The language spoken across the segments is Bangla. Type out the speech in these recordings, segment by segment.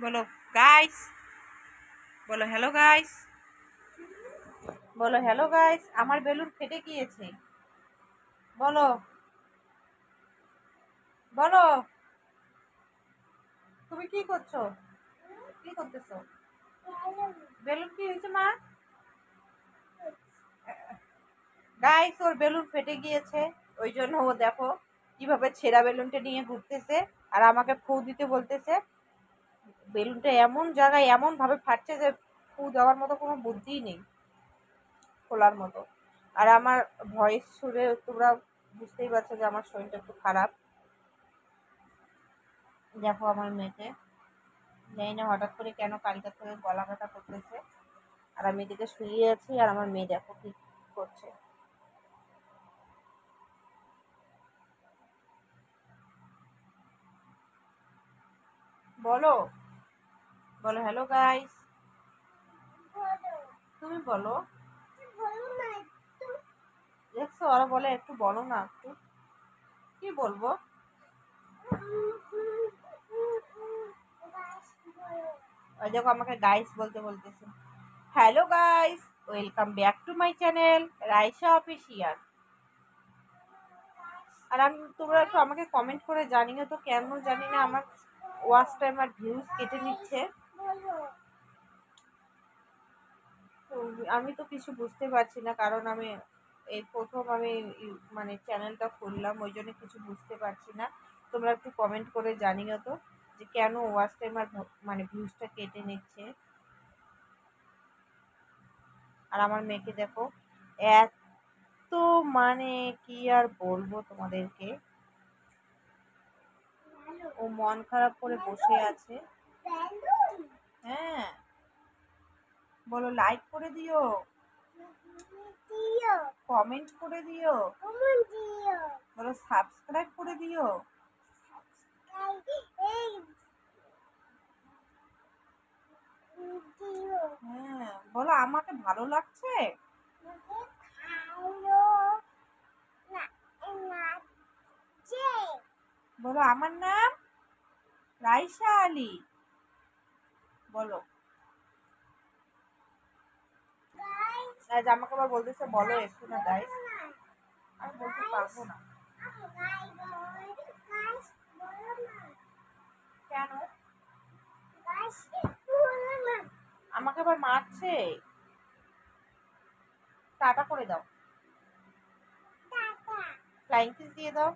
বলো গাইস, বলো হ্যালো গাইস, বলো হ্যালো গাইস। আমার বেলুন ফেটে গিয়েছে। বলো বলো, তুমি কি করছো? কি করতেছো? বেলুন কি হয়েছে মা? গাইস, ওর বেলুন ফেটে গিয়েছে। ওই জন্য ও দেখো কিভাবে ছেঁড়া বেলুনটা নিয়ে ঘুরতেছে আর আমাকে ফু দিতে বলতেছে। বেলুনটা এমন জায়গায় এমন ভাবে ফাটছে যে ফু দেওয়ার মতো কোনো বুদ্ধিই নেই খোলার মতো। আর আমার ভয়েস শুনে তোমরা বুঝতেই পারছো যে আমার শরীরটা একটু খারাপ। দেখো আমার মেয়েকে, জানি না হঠাৎ করে কেন কালকে থেকে গলা ব্যথা করতেছে। আর আমি এদিকে শুয়ে আছি আর আমার মেয়ে দেখো কি করছে। বলো বলো হ্যালো গাইস, তুমি বলো। দেখছো ওরা বলে একটু বলো না, একটু কি বলবো। ওই দেখো আমাকে গাইস বলতে বলতেছে। Hello guys, welcome back to my channel Raisa official. আর আমি, তোমরা একটু আমাকে কমেন্ট করে জানিও তো কেন জানি না আমার ওয়াচ টাইম আর ভিউজ কেটে নিচ্ছে। তো আমি তো কিছু বুঝতে পারছি না, কারণ আমি এই প্রথম আমি মানে চ্যানেলটা খুললাম, ওই জন্য কিছু বুঝতে পারছি না। তোমরা একটু কমেন্ট করে জানিও তো যে কেন ওয়াচ টাইম আর মানে ভিউজটা কেটে নিচ্ছে। আর আমার মেয়েকে দেখো এত, মানে কি আর বলবো তোমাদেরকে, ও মন খারাপ করে বসে আছে। হ্যাঁ, বলো লাইক করে দিও, কমেন্ট করে দিও, বলো সাবস্ক্রাইব করে দিও। হ্যাঁ, বলো আমাকে ভালো লাগছে। বলো আমার নাম রাইসা আলী। বলো। গাইজ আমাকে আবার বলতেছে বলো একটু না গাইজ, আমি বলতে পারবো না। কেন? আমাকে আবার মারছে। টাটা করে দাও, ফ্লাইং কিস দিয়ে দাও।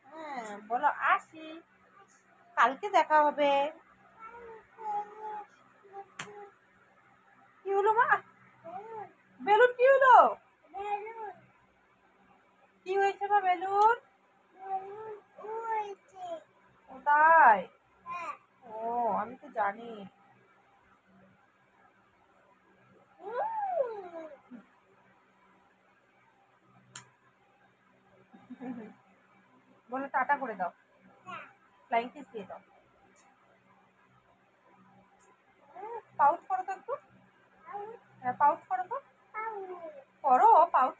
হ্যাঁ, বলো আসি, কালকে দেখা হবে। কি হলো মা? বেলুন কি হলো? কি হয়েছে মা বেলুন? ও তাই? ও, আমি তো জানি। বলো টাটা করে দাও, ফ্লাইং কিস দিয়ে দাও। পাউচ করো তো একটু। হ্যাঁ পাউচ করো তো, করো পাউচ